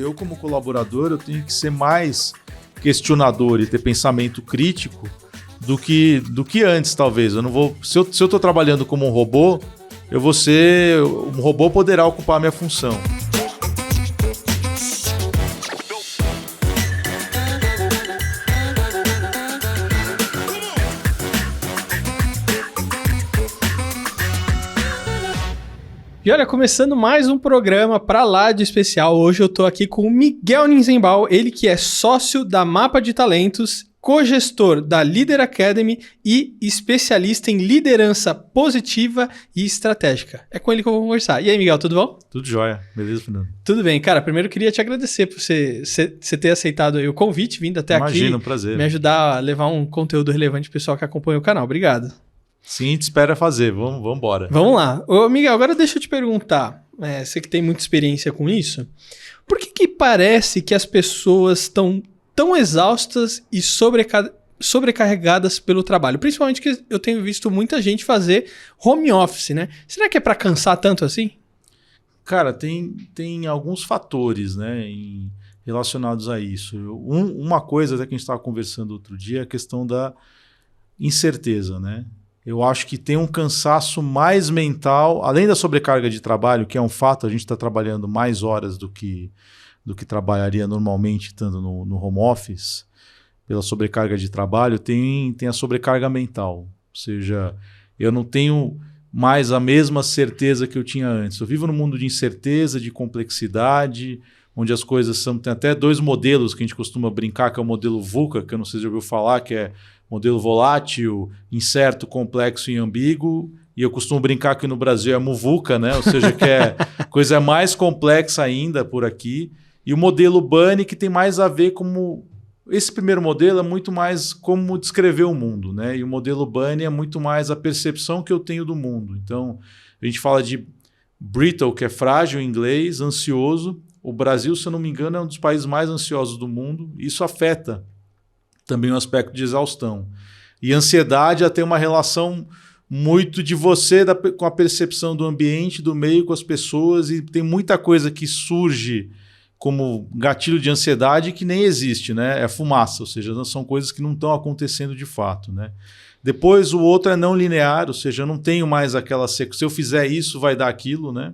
Eu, como colaborador, eu tenho que ser mais questionador e ter pensamento crítico do que antes, talvez. Eu não vou. Se eu estou trabalhando como um robô, eu vou ser. Um robô poderá ocupar a minha função. E olha, começando mais um programa pra lá de especial. Hoje eu tô aqui com o Miguel Ninzenbaum, ele que é sócio da Mapa de Talentos, cogestor da Leader Academy e especialista em liderança positiva e estratégica. É com ele que eu vou conversar. E aí, Miguel, tudo bom? Tudo jóia. Beleza, Fernando? Tudo bem. Cara, primeiro eu queria te agradecer por você ter aceitado aí o convite, vindo até aqui. Imagina, um prazer. Me ajudar a levar um conteúdo relevante pro pessoal que acompanha o canal. Obrigado. Sim, a gente espera fazer. Vamos embora. Vamos lá. Ô, Miguel, agora deixa eu te perguntar. Você que tem muita experiência com isso. Por que parece que as pessoas estão tão exaustas e sobrecarregadas pelo trabalho? Principalmente que eu tenho visto muita gente fazer home office, né? Será que é para cansar tanto assim? Cara, tem alguns fatores, né, relacionados a isso. Uma coisa até que a gente estava conversando outro dia é a questão da incerteza, né? Eu acho que tem um cansaço mais mental, além da sobrecarga de trabalho, que é um fato, a gente está trabalhando mais horas do que trabalharia normalmente, estando no home office, pela sobrecarga de trabalho, tem a sobrecarga mental. Ou seja, eu não tenho mais a mesma certeza que eu tinha antes. Eu vivo num mundo de incerteza, de complexidade, onde as coisas são... Tem até dois modelos que a gente costuma brincar, que é o modelo VUCA, que eu não sei se já ouviu falar, que é modelo volátil, incerto, complexo e ambíguo. E eu costumo brincar que no Brasil é muvuca, né? Ou seja, que é coisa mais complexa ainda por aqui. E o modelo Bunny, que tem mais a ver como... Esse primeiro modelo é muito mais como descrever o mundo, né? E o modelo Bunny é muito mais a percepção que eu tenho do mundo. Então, a gente fala de brittle, que é frágil em inglês, ansioso. O Brasil, se eu não me engano, é um dos países mais ansiosos do mundo. Isso afeta também o aspecto de exaustão. E ansiedade tem uma relação muito de você com a percepção do ambiente, do meio, com as pessoas, e tem muita coisa que surge como gatilho de ansiedade que nem existe, né? É fumaça, ou seja, são coisas que não estão acontecendo de fato, né? Depois o outro é não linear, ou seja, eu não tenho mais aquela... Se eu fizer isso, vai dar aquilo, né?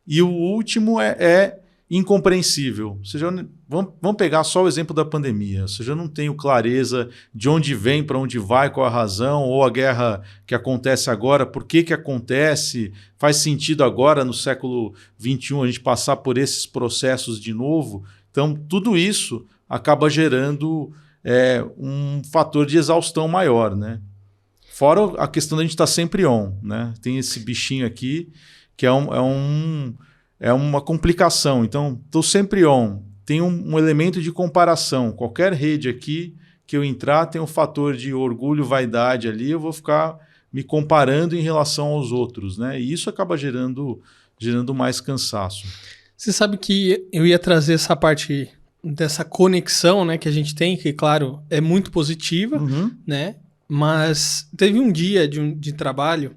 E o último é incompreensível. Ou seja, vamos pegar só o exemplo da pandemia. Ou seja, eu não tenho clareza de onde vem, para onde vai, qual a razão, ou a guerra que acontece agora, por que acontece, faz sentido agora, no século XXI, a gente passar por esses processos de novo. Então, tudo isso acaba gerando um fator de exaustão maior, né? Fora a questão da gente estar sempre on, né? Tem esse bichinho aqui, que é uma complicação. Então, estou sempre on. Tem um elemento de comparação. Qualquer rede aqui que eu entrar tem um fator de orgulho, vaidade ali. Eu vou ficar me comparando em relação aos outros, né? E isso acaba gerando mais cansaço. Você sabe que eu ia trazer essa parte dessa conexão, né, que a gente tem, que, claro, é muito positiva, né? Mas teve um dia de trabalho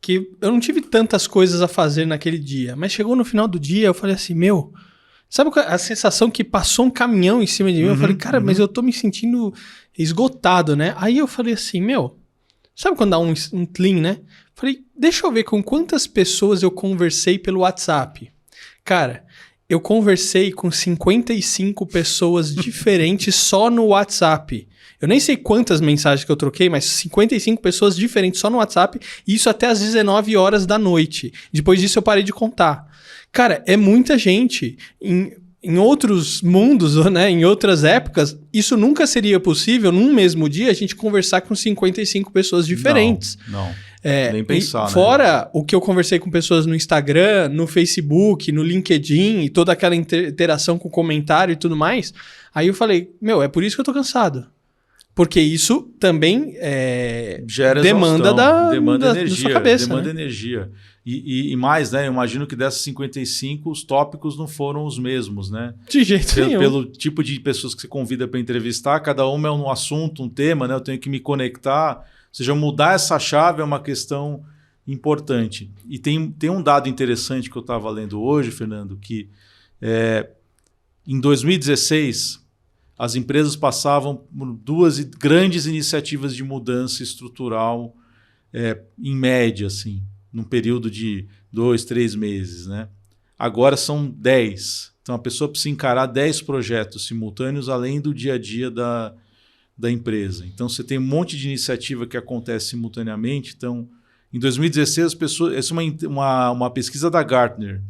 que eu não tive tantas coisas a fazer naquele dia, mas chegou no final do dia, eu falei assim, sabe a sensação que passou um caminhão em cima de mim? Eu falei, cara, mas eu tô me sentindo esgotado, né? Aí eu falei assim, sabe quando dá um clean, né? Falei, deixa eu ver com quantas pessoas eu conversei pelo WhatsApp. Cara, eu conversei com 55 pessoas diferentes só no WhatsApp. Eu nem sei quantas mensagens que eu troquei, mas 55 pessoas diferentes só no WhatsApp, e isso até às 19 horas da noite. Depois disso eu parei de contar. Cara, é muita gente. Em outros mundos, né, em outras épocas, isso nunca seria possível, num mesmo dia, a gente conversar com 55 pessoas diferentes. Não. Nem pensar, né? Fora o que eu conversei com pessoas no Instagram, no Facebook, no LinkedIn, e toda aquela interação com comentário e tudo mais, aí eu falei, é por isso que eu tô cansado. Porque isso também gera demanda energia, da sua cabeça. Demanda né? energia. E mais, né? Eu imagino que dessas 55, os tópicos não foram os mesmos, né? De jeito nenhum. Pelo tipo de pessoas que você convida para entrevistar, cada uma é um assunto, um tema, né? Eu tenho que me conectar. Ou seja, mudar essa chave é uma questão importante. E tem um dado interessante que eu estava lendo hoje, Fernando, que em 2016, as empresas passavam por 2 grandes iniciativas de mudança estrutural, em média, assim, num período de 2, 3 meses, né? Agora são 10. Então a pessoa precisa encarar 10 projetos simultâneos, além do dia a dia da empresa. Então você tem um monte de iniciativa que acontece simultaneamente. Então, em 2016, as pessoas. Essa é uma pesquisa da Gartner,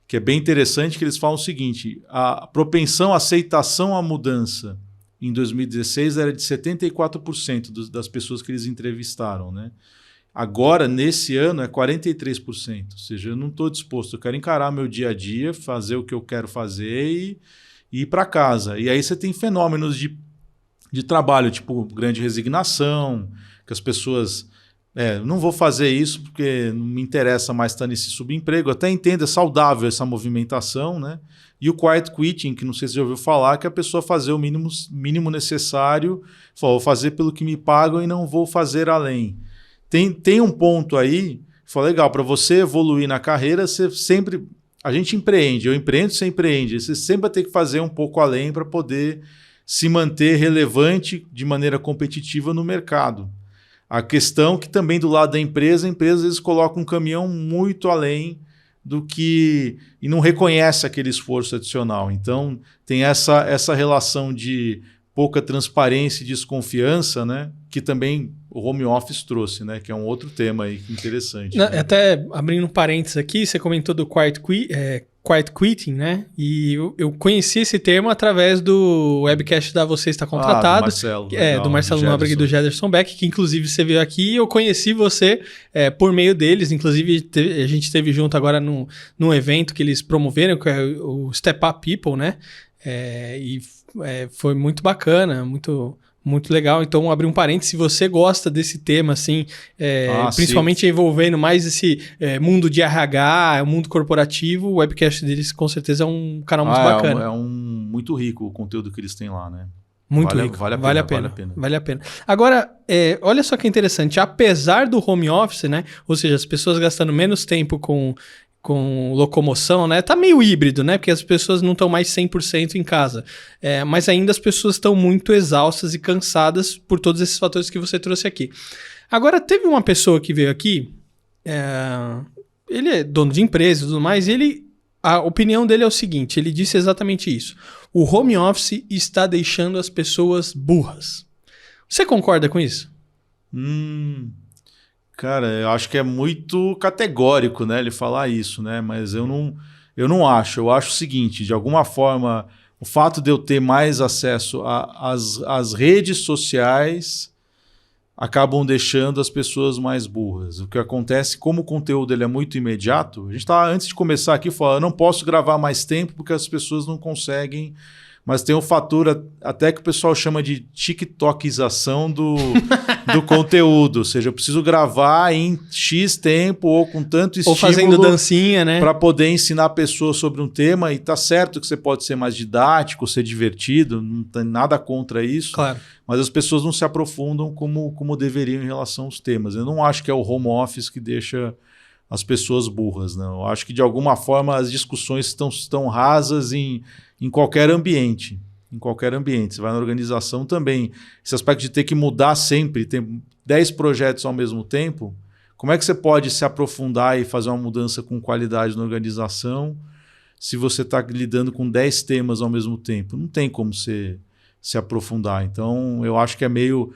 que é bem interessante, que eles falam o seguinte: a propensão, a aceitação à mudança em 2016 era de 74% das pessoas que eles entrevistaram, né? Agora, nesse ano, é 43%. Ou seja, eu não estou disposto, eu quero encarar meu dia a dia, fazer o que eu quero fazer e ir para casa. E aí você tem fenômenos de trabalho, tipo grande resignação, que as pessoas... não vou fazer isso porque não me interessa mais estar nesse subemprego. Eu até entendo, é saudável essa movimentação, né? E o quiet quitting, que não sei se você já ouviu falar, que é a pessoa fazer o mínimo necessário, vou fazer pelo que me pagam e não vou fazer além. Tem um ponto aí, legal, para você evoluir na carreira, você sempre... A gente empreende, eu empreendo, você empreende. Você sempre vai ter que fazer um pouco além para poder se manter relevante de maneira competitiva no mercado. A questão que também do lado da empresa, a empresa às vezes coloca um caminhão muito além do que... e não reconhece aquele esforço adicional. Então, tem essa relação de pouca transparência e desconfiança, né? Que também o home office trouxe, né? Que é um outro tema aí interessante. Não, né? Até abrindo um parênteses aqui, você comentou do quiet quitting, né? E eu conheci esse termo através do webcast da Você Está Contratado. Do Marcelo. Do Marcelo Nóbrega e do Jederson Beck, que inclusive você veio aqui e eu conheci você por meio deles. Inclusive, a gente esteve junto agora num evento que eles promoveram, que é o Step Up People, né? Foi muito bacana, muito legal. Então, abrir um parênteses, se você gosta desse tema, assim, principalmente sim, envolvendo mais esse mundo de RH, o mundo corporativo, o webcast deles com certeza é um canal muito bacana. Muito rico o conteúdo que eles têm lá, né? Muito rico. Vale a pena. Agora, olha só que interessante, apesar do home office, né? Ou seja, as pessoas gastando menos tempo com locomoção, né? Tá meio híbrido, né? Porque as pessoas não estão mais 100% em casa. Mas ainda as pessoas estão muito exaustas e cansadas por todos esses fatores que você trouxe aqui. Agora, teve uma pessoa que veio aqui, ele é dono de empresa e tudo mais, e a opinião dele é o seguinte, ele disse exatamente isso. O home office está deixando as pessoas burras. Você concorda com isso? Cara, eu acho que é muito categórico, né, ele falar isso, né? Mas eu não acho. Eu acho o seguinte, de alguma forma, o fato de eu ter mais acesso às redes sociais acabam deixando as pessoas mais burras. O que acontece, como o conteúdo ele é muito imediato, a gente estava, antes de começar aqui, falando, eu não posso gravar mais tempo porque as pessoas não conseguem... Mas tem um fator até que o pessoal chama de tiktokização do conteúdo. Ou seja, eu preciso gravar em X tempo ou com tanto estímulo... Ou fazendo dancinha, né? Para poder ensinar a pessoa sobre um tema. E tá certo que você pode ser mais didático, ser divertido, não tem nada contra isso. Claro. Mas as pessoas não se aprofundam como deveriam em relação aos temas. Eu não acho que é o home office que deixa as pessoas burras, não. Eu acho que, de alguma forma, as discussões estão rasas em qualquer ambiente. Em qualquer ambiente. Você vai na organização também. Esse aspecto de ter que mudar sempre, ter 10 projetos ao mesmo tempo, como é que você pode se aprofundar e fazer uma mudança com qualidade na organização se você está lidando com 10 temas ao mesmo tempo? Não tem como se aprofundar. Então, eu acho que é meio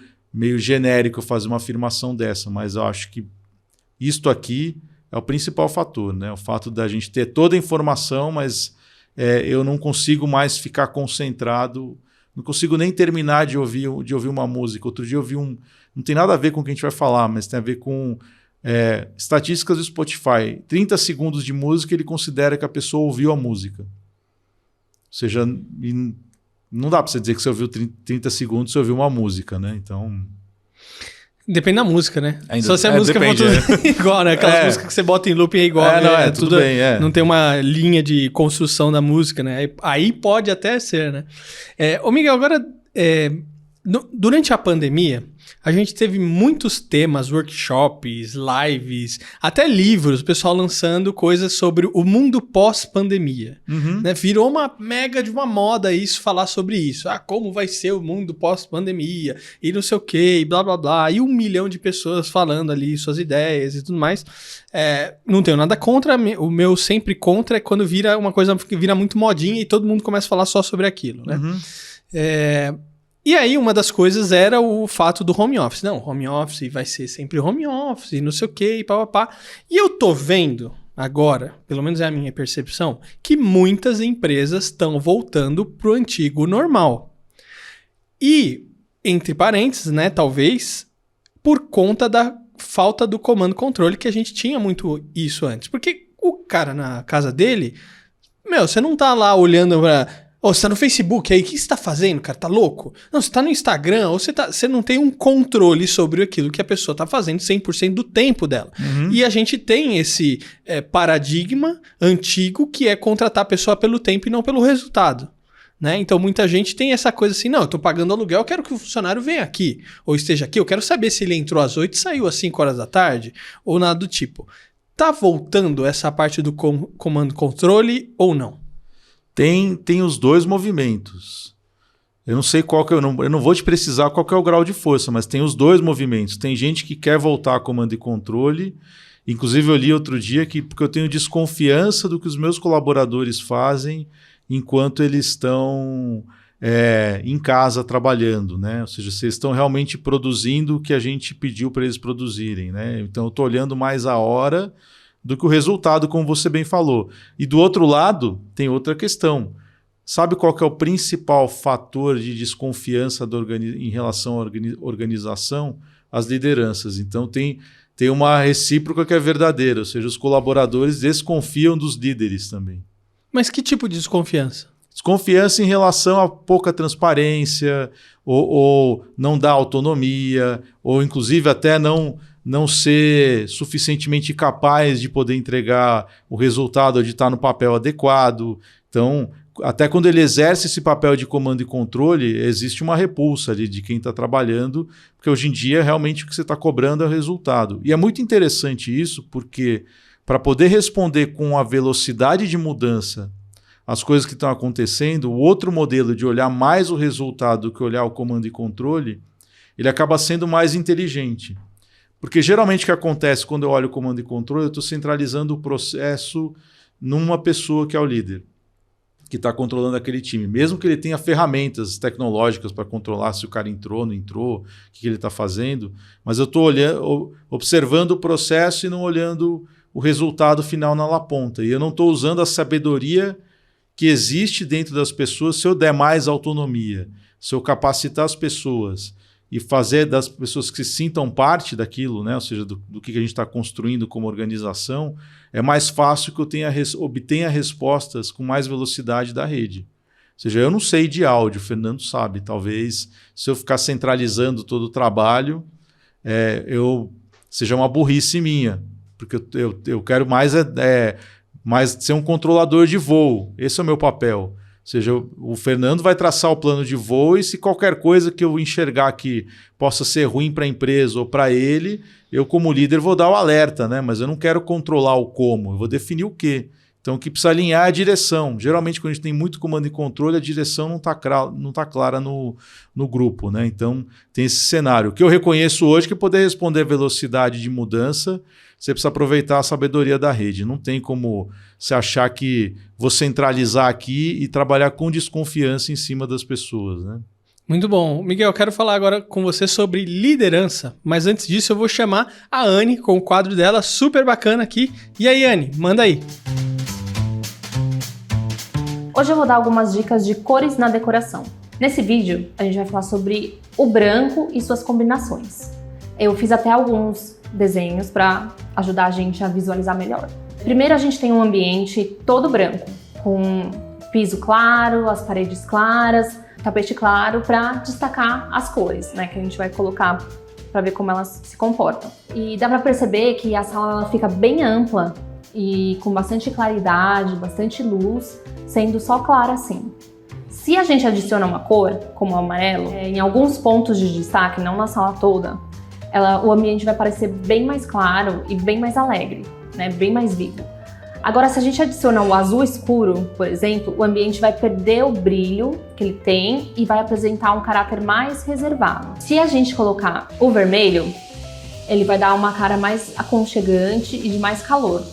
genérico fazer uma afirmação dessa, mas eu acho que isto aqui é o principal fator, né? O fato da gente ter toda a informação, mas eu não consigo mais ficar concentrado, não consigo nem terminar de ouvir uma música. Outro dia eu ouvi não tem nada a ver com o que a gente vai falar, mas tem a ver com estatísticas do Spotify. 30 segundos de música, ele considera que a pessoa ouviu a música. Ou seja, não dá para você dizer que você ouviu 30 segundos, você ouviu uma música, né? Então... Depende da música, né? Ainda, se a música for tudo igual, né? Aquelas músicas que você bota em loop é igual. Tudo bem. Não tem uma linha de construção da música, né? Aí pode até ser, né? Ô Miguel, agora Durante a pandemia, a gente teve muitos temas, workshops, lives, até livros, o pessoal lançando coisas sobre o mundo pós-pandemia. Né? Virou uma mega de uma moda isso, falar sobre isso. Como vai ser o mundo pós-pandemia, e não sei o quê, e blá, blá, blá. E 1 milhão de pessoas falando ali suas ideias e tudo mais. Não tenho nada contra, o meu sempre contra é quando vira uma coisa que vira muito modinha e todo mundo começa a falar só sobre aquilo, né? E aí, uma das coisas era o fato do home office. Não, home office vai ser sempre home office, não sei o quê, e pá. E eu tô vendo agora, pelo menos é a minha percepção, que muitas empresas estão voltando pro antigo normal. E, entre parênteses, né, talvez, por conta da falta do comando controle, que a gente tinha muito isso antes. Porque o cara na casa dele, você não tá lá olhando pra... você tá no Facebook aí, o que você tá fazendo, cara? Tá louco? Não, você tá no Instagram, ou você não tem um controle sobre aquilo que a pessoa tá fazendo 100% do tempo dela. E a gente tem esse paradigma antigo que é contratar a pessoa pelo tempo e não pelo resultado. Né? Então muita gente tem essa coisa assim, não, eu tô pagando aluguel, eu quero que o funcionário venha aqui, ou esteja aqui, eu quero saber se ele entrou às 8 e saiu às 5 horas da tarde, ou nada do tipo. Tá voltando essa parte do comando controle ou não? Tem os dois movimentos. Eu não sei qual que eu não vou te precisar qual que é o grau de força, mas tem os dois movimentos. Tem gente que quer voltar a comando e controle. Inclusive eu li outro dia porque eu tenho desconfiança do que os meus colaboradores fazem enquanto eles estão em casa trabalhando, né? Ou seja, se eles estão realmente produzindo o que a gente pediu para eles produzirem, né? Então eu estou olhando mais a hora do que o resultado, como você bem falou. E do outro lado, tem outra questão. Sabe qual que é o principal fator de desconfiança em relação à organização? As lideranças. Então tem uma recíproca que é verdadeira, ou seja, os colaboradores desconfiam dos líderes também. Mas que tipo de desconfiança? Desconfiança em relação a pouca transparência, ou não dar autonomia, ou inclusive até não ser suficientemente capaz de poder entregar o resultado de estar no papel adequado. Então, até quando ele exerce esse papel de comando e controle, existe uma repulsa ali de quem está trabalhando, porque hoje em dia realmente o que você está cobrando é o resultado. E é muito interessante isso, porque para poder responder com a velocidade de mudança as coisas que estão acontecendo, o outro modelo de olhar mais o resultado do que olhar o comando e controle, ele acaba sendo mais inteligente. Porque geralmente o que acontece quando eu olho o comando e controle, eu estou centralizando o processo numa pessoa que é o líder, que está controlando aquele time. Mesmo que ele tenha ferramentas tecnológicas para controlar se o cara entrou, não entrou, o que ele está fazendo, mas eu estou observando o processo e não olhando o resultado final na ponta. E eu não estou usando a sabedoria que existe dentro das pessoas se eu der mais autonomia, se eu capacitar as pessoas e fazer das pessoas que se sintam parte daquilo, né? Ou seja, do que a gente está construindo como organização, é mais fácil que eu obtenha respostas com mais velocidade da rede. Ou seja, eu não sei de áudio, o Fernando sabe. Talvez, se eu ficar centralizando todo o trabalho, seja uma burrice minha, porque eu quero mais ser um controlador de voo. Esse é o meu papel. Ou seja, o Fernando vai traçar o plano de voo e se qualquer coisa que eu enxergar que possa ser ruim para a empresa ou para ele, eu como líder vou dar o alerta, né? Mas eu não quero controlar o como, eu vou definir o quê. Então o que precisa alinhar é a direção. Geralmente quando a gente tem muito comando e controle, a direção não está clara no grupo, né? Então tem esse cenário. O que eu reconheço hoje é que poder responder a velocidade de mudança, você precisa aproveitar a sabedoria da rede. Não tem como você achar que vou centralizar aqui e trabalhar com desconfiança em cima das pessoas, né? Muito bom. Miguel, eu quero falar agora com você sobre liderança, mas antes disso eu vou chamar a Anne com o quadro dela super bacana aqui. E aí, Anne, manda aí. Hoje eu vou dar algumas dicas de cores na decoração. Nesse vídeo, a gente vai falar sobre o branco e suas combinações. Eu fiz até alguns desenhos para ajudar a gente a visualizar melhor. Primeiro a gente tem um ambiente todo branco, com piso claro, as paredes claras, tapete claro para destacar as cores, né, que a gente vai colocar para ver como elas se comportam. E dá para perceber que a sala fica bem ampla e com bastante claridade, bastante luz, sendo só clara assim. Se a gente adiciona uma cor, como o amarelo, em alguns pontos de destaque, não na sala toda, o ambiente vai parecer bem mais claro e bem mais alegre, né? Bem mais vivo. Agora, se a gente adiciona o azul escuro, por exemplo, o ambiente vai perder o brilho que ele tem e vai apresentar um caráter mais reservado. Se a gente colocar o vermelho, ele vai dar uma cara mais aconchegante e de mais calor.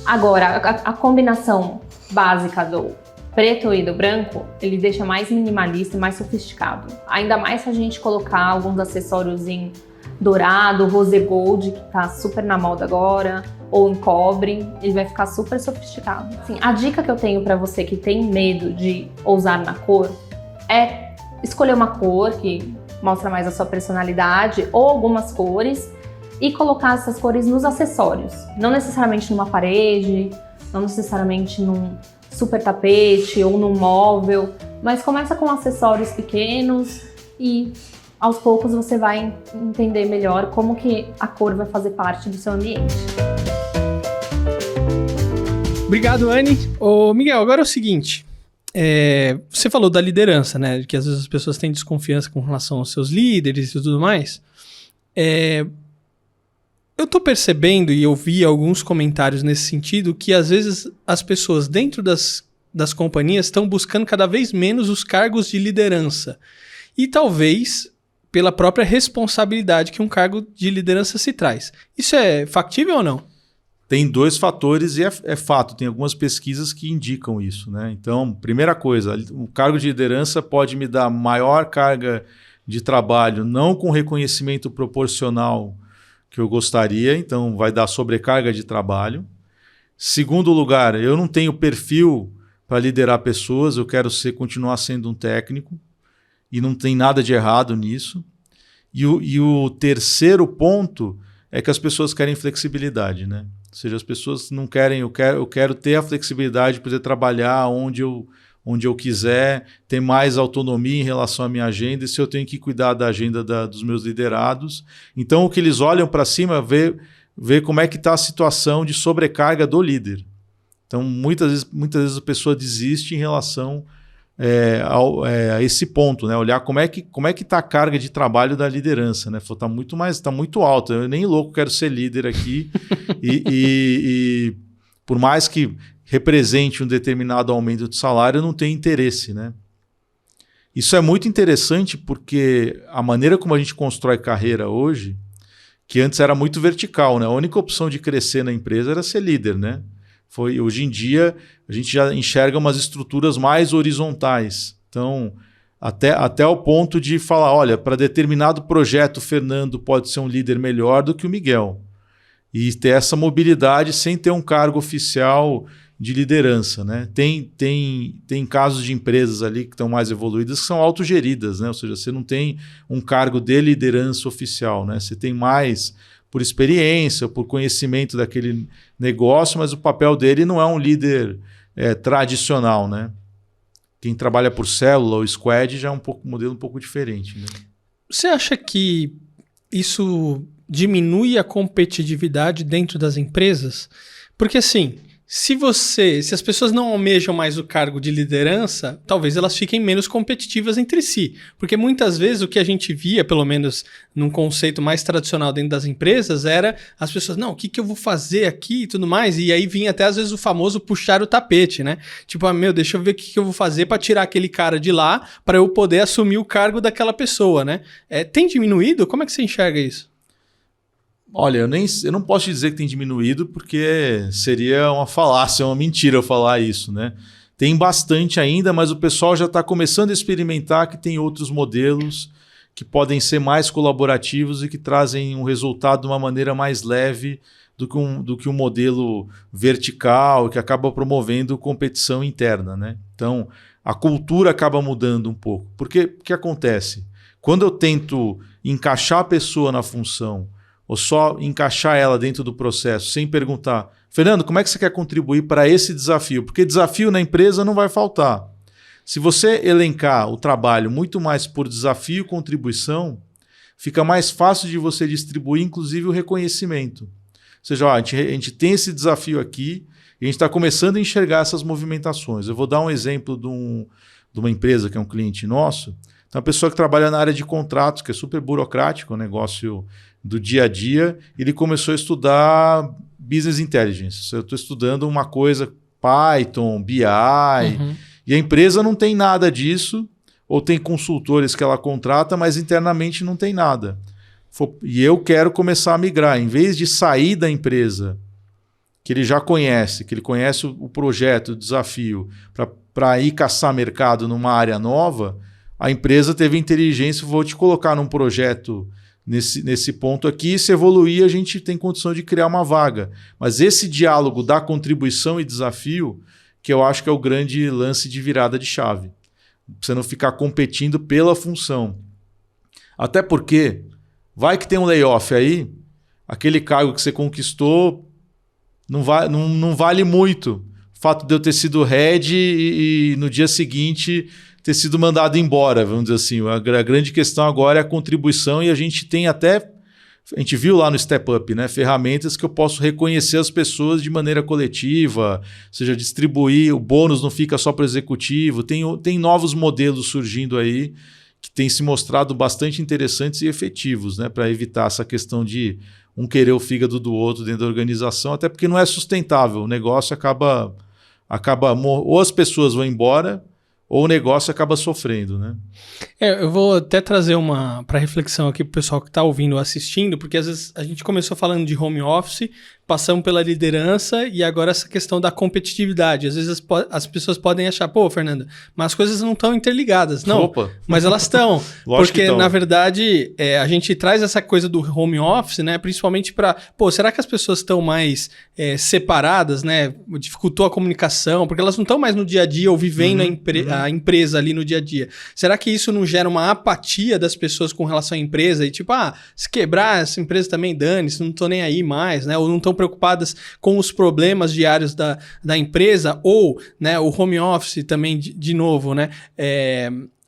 Agora, a combinação básica do preto e do branco, ele deixa mais minimalista e mais sofisticado. Ainda mais se a gente colocar alguns acessórios em dourado, rose gold, que tá super na moda agora, ou em cobre, ele vai ficar super sofisticado. Assim, a dica que eu tenho para você que tem medo de ousar na cor é escolher uma cor que mostra mais a sua personalidade ou algumas cores e colocar essas cores nos acessórios. Não necessariamente numa parede, não necessariamente num super tapete ou num móvel, mas começa com acessórios pequenos e aos poucos você vai entender melhor como que a cor vai fazer parte do seu ambiente. Obrigado, Anne. Ô, Miguel, agora é o seguinte. Você falou da liderança, né? Que às vezes as pessoas têm desconfiança com relação aos seus líderes e tudo mais. Eu tô percebendo, e eu vi alguns comentários nesse sentido, que às vezes as pessoas dentro das companhias estão buscando cada vez menos os cargos de liderança. E talvez pela própria responsabilidade que um cargo de liderança se traz. Isso é factível ou não? Tem dois fatores e é fato, tem algumas pesquisas que indicam isso, né? Então, primeira coisa, o cargo de liderança pode me dar maior carga de trabalho, não com reconhecimento proporcional que eu gostaria, então vai dar sobrecarga de trabalho. Segundo lugar, eu não tenho perfil para liderar pessoas, eu quero continuar sendo um técnico e não tem nada de errado nisso. E o terceiro ponto é que as pessoas querem flexibilidade, né? Ou seja, as pessoas não querem, eu quero ter a flexibilidade de poder trabalhar onde eu quiser, ter mais autonomia em relação à minha agenda, e se eu tenho que cuidar da agenda dos meus liderados. Então, o que eles olham para cima, ver como é que está a situação de sobrecarga do líder. Então, muitas vezes a pessoa desiste em relação a esse ponto, né? Olhar como é que está a carga de trabalho da liderança, né? Está muito alta. Eu nem louco quero ser líder aqui e por mais que represente um determinado aumento de salário, eu não tenho interesse, né? Isso é muito interessante porque a maneira como a gente constrói carreira hoje, que antes era muito vertical, né? A única opção de crescer na empresa era ser líder, né? Hoje em dia, a gente já enxerga umas estruturas mais horizontais. Então, até o ponto de falar, olha, para determinado projeto, o Fernando pode ser um líder melhor do que o Miguel. E ter essa mobilidade sem ter um cargo oficial de liderança, né? Tem casos de empresas ali que estão mais evoluídas que são autogeridas, né? Ou seja, você não tem um cargo de liderança oficial, né? Você tem mais por experiência, por conhecimento daquele negócio, mas o papel dele não é um líder tradicional, né? Quem trabalha por célula ou squad já é um modelo um pouco diferente, né? Você acha que isso diminui a competitividade dentro das empresas? Porque assim, se as pessoas não almejam mais o cargo de liderança, talvez elas fiquem menos competitivas entre si. Porque muitas vezes o que a gente via, pelo menos num conceito mais tradicional dentro das empresas, era as pessoas, não, o que eu vou fazer aqui e tudo mais? E aí vinha até às vezes o famoso puxar o tapete, né? Tipo, deixa eu ver o que eu vou fazer para tirar aquele cara de lá para eu poder assumir o cargo daquela pessoa, né? Tem diminuído? Como é que você enxerga isso? Olha, eu não posso te dizer que tem diminuído porque seria uma falácia, uma mentira eu falar isso, né? Tem bastante ainda, mas o pessoal já está começando a experimentar que tem outros modelos que podem ser mais colaborativos e que trazem um resultado de uma maneira mais leve do que um modelo vertical que acaba promovendo competição interna, né? Então, a cultura acaba mudando um pouco. Porque o que acontece? Quando eu tento encaixar a pessoa na função ou só encaixar ela dentro do processo, sem perguntar, Fernando, como é que você quer contribuir para esse desafio? Porque desafio na empresa não vai faltar. Se você elencar o trabalho muito mais por desafio e contribuição, fica mais fácil de você distribuir, inclusive, o reconhecimento. Ou seja, a gente tem esse desafio aqui E a gente está começando a enxergar essas movimentações. Eu vou dar um exemplo de uma empresa que é um cliente nosso. Então, uma pessoa que trabalha na área de contratos, que é super burocrático, um negócio do dia a dia, ele começou a estudar Business Intelligence. Eu estou estudando uma coisa, Python, BI, e a empresa não tem nada disso, ou tem consultores que ela contrata, mas internamente não tem nada. E eu quero começar a migrar. Em vez de sair da empresa que ele já conhece, que ele conhece o projeto, o desafio, para ir caçar mercado numa área nova, a empresa teve inteligência, vou te colocar num projeto nesse ponto aqui, se evoluir a gente tem condição de criar uma vaga. Mas esse diálogo da contribuição e desafio, que eu acho que é o grande lance de virada de chave. Você não ficar competindo pela função. Até porque, vai que tem um layoff aí, aquele cargo que você conquistou não vale muito. O fato de eu ter sido head e no dia seguinte ter sido mandado embora, vamos dizer assim. A grande questão agora é a contribuição e a gente tem até, a gente viu lá no Step Up, né, ferramentas que eu posso reconhecer as pessoas de maneira coletiva, ou seja, distribuir, o bônus não fica só para o executivo, tem novos modelos surgindo aí que têm se mostrado bastante interessantes e efetivos, né, para evitar essa questão de um querer o fígado do outro dentro da organização, até porque não é sustentável, o negócio acaba ou as pessoas vão embora, ou o negócio acaba sofrendo, né? Eu vou até trazer uma para reflexão aqui para o pessoal que está ouvindo ou assistindo, porque às vezes a gente começou falando de home office, passamos pela liderança e agora essa questão da competitividade. Às vezes as pessoas podem achar, pô, Fernando, mas as coisas não estão interligadas. Não, opa, mas elas estão. Porque, na verdade, a gente traz essa coisa do home office, né? Principalmente para, pô, será que as pessoas estão mais separadas, né? Dificultou a comunicação, porque elas não estão mais no dia a dia ou vivendo a empresa ali no dia a dia. Será que isso não gera uma apatia das pessoas com relação à empresa? E tipo, se quebrar essa empresa também dane-se, não tô nem aí mais, né? Ou não estão preocupadas com os problemas diários da empresa, ou, né, o home office também, de novo, né,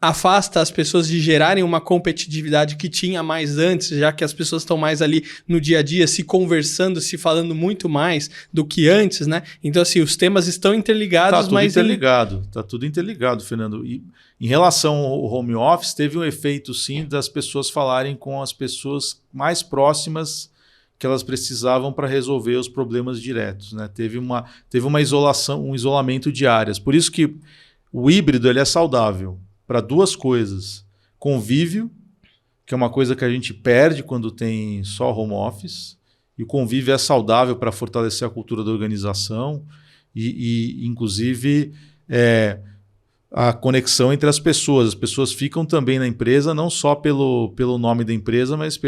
afasta as pessoas de gerarem uma competitividade que tinha mais antes, já que as pessoas estão mais ali no dia a dia, se conversando, se falando muito mais do que antes, né? Então, assim, os temas estão interligados, mas... Tá tudo interligado, Fernando. E em relação ao home office, teve um efeito, sim, das pessoas falarem com as pessoas mais próximas que elas precisavam para resolver os problemas diretos, né? Teve uma isolação, um isolamento de áreas. Por isso que o híbrido ele é saudável para duas coisas. Convívio, que é uma coisa que a gente perde quando tem só home office, e o convívio é saudável para fortalecer a cultura da organização e inclusive, a conexão entre as pessoas. As pessoas ficam também na empresa, não só pelo nome da empresa, mas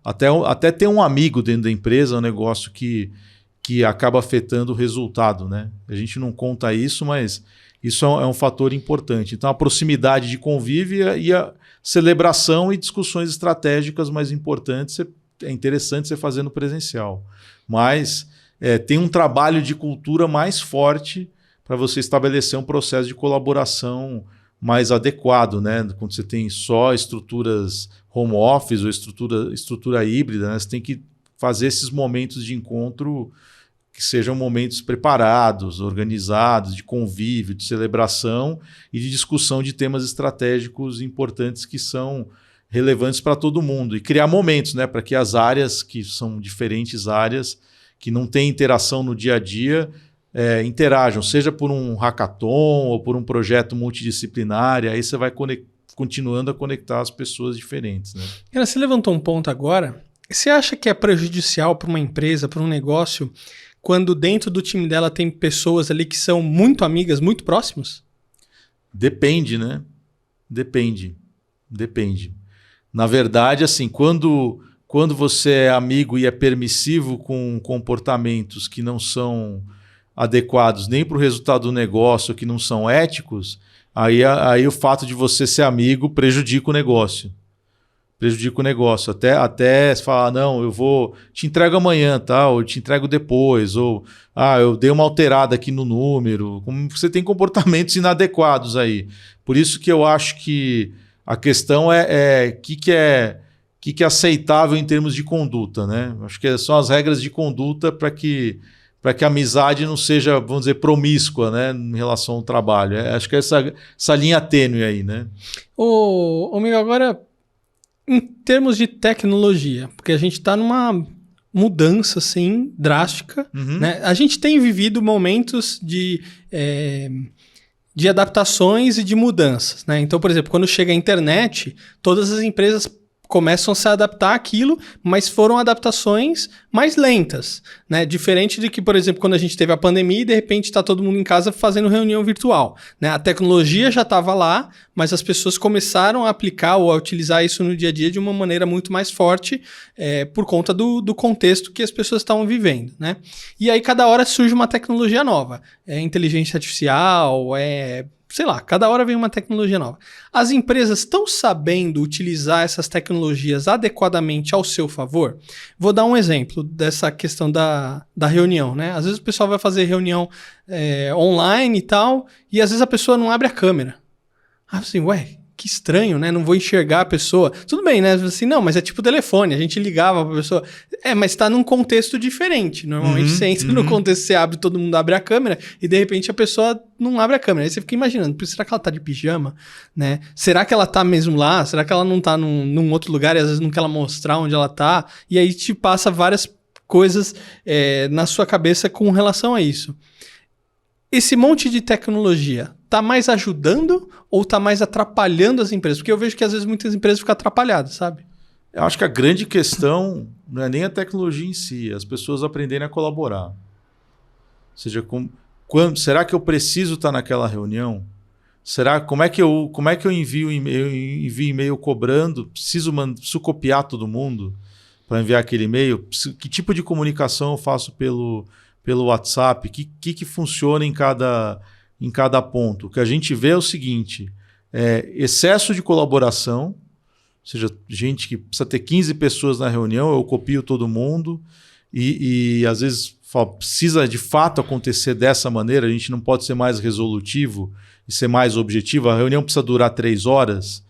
até ter um amigo dentro da empresa, é um negócio que acaba afetando o resultado, né? A gente não conta isso, mas isso é um fator importante. Então, a proximidade de convívio e a celebração e discussões estratégicas mais importantes é interessante você fazer no presencial. Mas tem um trabalho de cultura mais forte para você estabelecer um processo de colaboração mais adequado, né? Quando você tem só estruturas home office ou estrutura híbrida, né? Você tem que fazer esses momentos de encontro que sejam momentos preparados, organizados, de convívio, de celebração e de discussão de temas estratégicos importantes que são relevantes para todo mundo. E criar momentos, né? Para que as áreas, que são diferentes áreas, que não têm interação no dia a dia, interajam, seja por um hackathon ou por um projeto multidisciplinar, e aí você vai continuando a conectar as pessoas diferentes, né? Você levantou um ponto agora. Você acha que é prejudicial para uma empresa, para um negócio, quando dentro do time dela tem pessoas ali que são muito amigas, muito próximos? Depende, né? Depende. Na verdade, assim, quando você é amigo e é permissivo com comportamentos que não são adequados nem para o resultado do negócio, que não são éticos, aí o fato de você ser amigo prejudica o negócio. Até você falar, não, eu te entrego amanhã, tá? Ou eu te entrego depois, ou eu dei uma alterada aqui no número. Como você tem comportamentos inadequados aí. Por isso que eu acho que a questão que é aceitável em termos de conduta, né? Acho que são as regras de conduta para que a amizade não seja, vamos dizer, promíscua, né, em relação ao trabalho. Acho que é essa linha tênue aí, né? Ô Miguel, agora, em termos de tecnologia, porque a gente está numa mudança, assim, drástica, né? A gente tem vivido momentos de adaptações e de mudanças, né? Então, por exemplo, quando chega a internet, todas as empresas começam a se adaptar àquilo, mas foram adaptações mais lentas, né? Diferente de que, por exemplo, quando a gente teve a pandemia e de repente está todo mundo em casa fazendo reunião virtual, né? A tecnologia já estava lá, mas as pessoas começaram a aplicar ou a utilizar isso no dia a dia de uma maneira muito mais forte por conta do contexto que as pessoas estavam vivendo, né? E aí cada hora surge uma tecnologia nova, inteligência artificial, sei lá, cada hora vem uma tecnologia nova. As empresas estão sabendo utilizar essas tecnologias adequadamente ao seu favor? Vou dar um exemplo dessa questão da reunião, né? Às vezes o pessoal vai fazer reunião online e tal, e às vezes a pessoa não abre a câmera. Assim, que estranho, né? Não vou enxergar a pessoa. Tudo bem, né? Assim, não, mas é tipo telefone, a gente ligava pra pessoa. Mas tá num contexto diferente. Normalmente você entra no contexto, você abre, todo mundo abre a câmera, e de repente a pessoa não abre a câmera. Aí você fica imaginando, será que ela tá de pijama, né? Será que ela tá mesmo lá? Será que ela não tá num outro lugar e às vezes não quer ela mostrar onde ela tá? E aí te passa várias coisas na sua cabeça com relação a isso. Esse monte de tecnologia tá mais ajudando ou tá mais atrapalhando as empresas? Porque eu vejo que às vezes muitas empresas ficam atrapalhadas, sabe? Eu acho que a grande questão não é nem a tecnologia em si, as pessoas aprenderem a colaborar. Ou seja, será que eu preciso estar naquela reunião? Como é que eu envio e-mail cobrando? Preciso copiar todo mundo para enviar aquele e-mail? Que tipo de comunicação eu faço pelo WhatsApp? Que funciona em cada ponto? O que a gente vê é o seguinte, excesso de colaboração, ou seja, gente que precisa ter 15 pessoas na reunião, eu copio todo mundo e às vezes precisa de fato acontecer dessa maneira, a gente não pode ser mais resolutivo e ser mais objetivo, a reunião precisa durar 3 horas?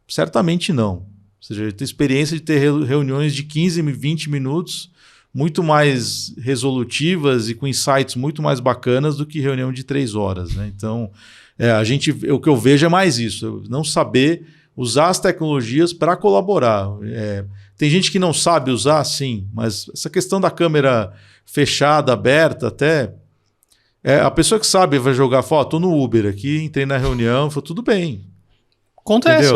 Certamente não. Ou seja, eu tenho experiência de ter reuniões de 15, 20 minutos muito mais resolutivas e com insights muito mais bacanas do que reunião de 3 horas, né? Então, o que eu vejo é mais isso, não saber usar as tecnologias para colaborar. Tem gente que não sabe usar, sim, mas essa questão da câmera fechada, aberta, até... a pessoa que sabe vai jogar foto, estou no Uber aqui, entrei na reunião, falou, tudo bem. Acontece,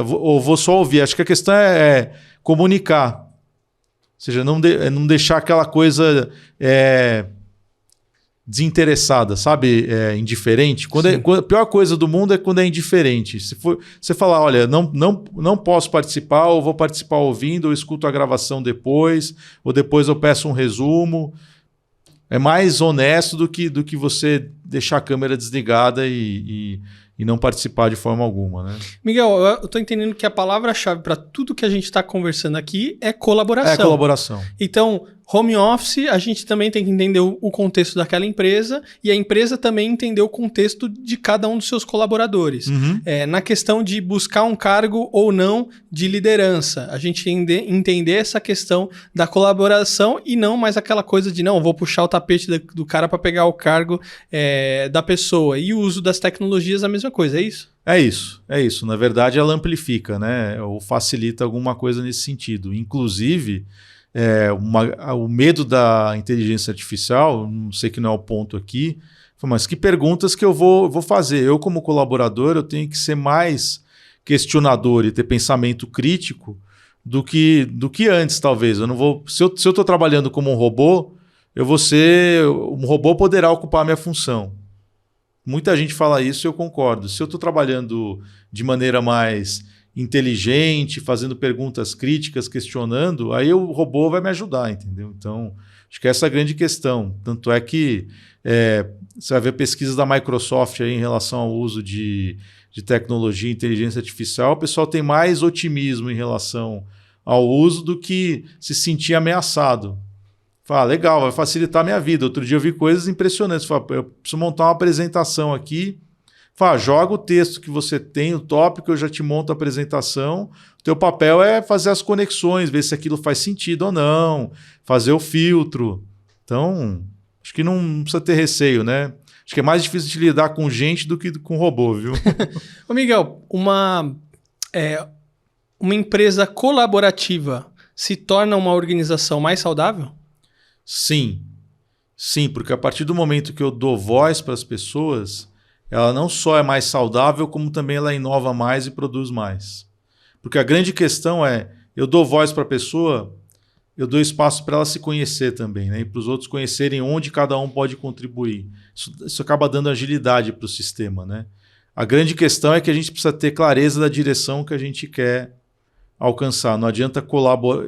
ou vou só ouvir. Acho que a questão é comunicar. Ou seja, não deixar aquela coisa desinteressada, sabe? Indiferente. A pior coisa do mundo é quando é indiferente. Se você falar, olha, não posso participar, ou vou participar ouvindo, ou escuto a gravação depois, ou depois eu peço um resumo. É mais honesto do que você deixar a câmera desligada e não participar de forma alguma, né? Miguel, eu estou entendendo que a palavra-chave para tudo que a gente está conversando aqui é colaboração. É colaboração. Então, home office, a gente também tem que entender o contexto daquela empresa e a empresa também entender o contexto de cada um dos seus colaboradores. Na questão de buscar um cargo ou não de liderança, a gente entender essa questão da colaboração e não mais aquela coisa de, não, vou puxar o tapete do cara para pegar o cargo da pessoa. E o uso das tecnologias é a mesma coisa, é isso? É isso. Na verdade, ela amplifica, né? Ou facilita alguma coisa nesse sentido. Inclusive... o medo da inteligência artificial, não sei que não é o ponto aqui, mas que perguntas que eu vou fazer? Eu, como colaborador, eu tenho que ser mais questionador e ter pensamento crítico do que antes, talvez. Eu não vou, se eu estou trabalhando como um robô, um robô poderá ocupar a minha função. Muita gente fala isso e eu concordo. Se eu estou trabalhando de maneira mais inteligente, fazendo perguntas críticas, questionando, aí o robô vai me ajudar, entendeu? Então, acho que essa é a grande questão. Tanto é que você vai ver pesquisas da Microsoft aí em relação ao uso de tecnologia e inteligência artificial, o pessoal tem mais otimismo em relação ao uso do que se sentir ameaçado. Fala, legal, vai facilitar a minha vida. Outro dia eu vi coisas impressionantes. Fala, eu preciso montar uma apresentação aqui. Fala, joga o texto que você tem, o tópico, eu já te monto a apresentação. O teu papel é fazer as conexões, ver se aquilo faz sentido ou não, fazer o filtro. Então, acho que não precisa ter receio, né? Acho que é mais difícil de lidar com gente do que com robô, viu? Ô Miguel, uma empresa colaborativa se torna uma organização mais saudável? Sim, porque a partir do momento que eu dou voz para as pessoas, ela não só é mais saudável, como também ela inova mais e produz mais. Porque a grande questão é, eu dou voz para a pessoa, eu dou espaço para ela se conhecer também, né? E para os outros conhecerem onde cada um pode contribuir. Isso acaba dando agilidade para o sistema, né? A grande questão é que a gente precisa ter clareza da direção que a gente quer alcançar. Não adianta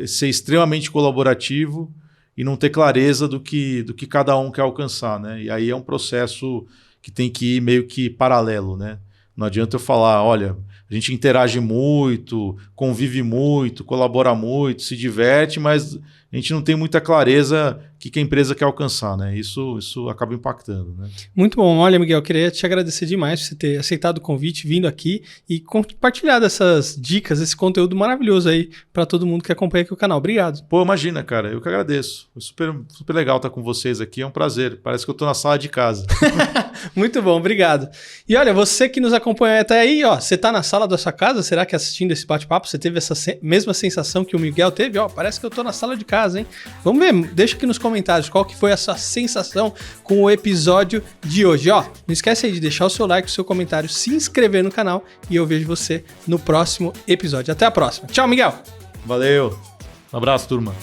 ser extremamente colaborativo e não ter clareza do que cada um quer alcançar, né? E aí é um processo que tem que ir meio que paralelo, né? Não adianta eu falar, olha, a gente interage muito, convive muito, colabora muito, se diverte, mas a gente não tem muita clareza que a empresa quer alcançar, né? Isso acaba impactando, né? Muito bom. Olha, Miguel, eu queria te agradecer demais por você ter aceitado o convite, vindo aqui e compartilhado essas dicas, esse conteúdo maravilhoso aí para todo mundo que acompanha aqui o canal. Obrigado. Pô, imagina, cara, eu que agradeço. Foi super legal estar com vocês aqui, é um prazer. Parece que eu tô na sala de casa. Muito bom, obrigado. E olha, você que nos acompanha até aí, ó, você tá na sala da sua casa, será que assistindo esse bate-papo você teve essa mesma sensação que o Miguel teve? Ó, parece que eu tô na sala de casa, hein? Vamos ver, deixa aqui nos comentários qual que foi a sua sensação com o episódio de hoje, ó. Não esquece aí de deixar o seu like, o seu comentário, se inscrever no canal e eu vejo você no próximo episódio. Até a próxima. Tchau, Miguel! Valeu! Um abraço, turma!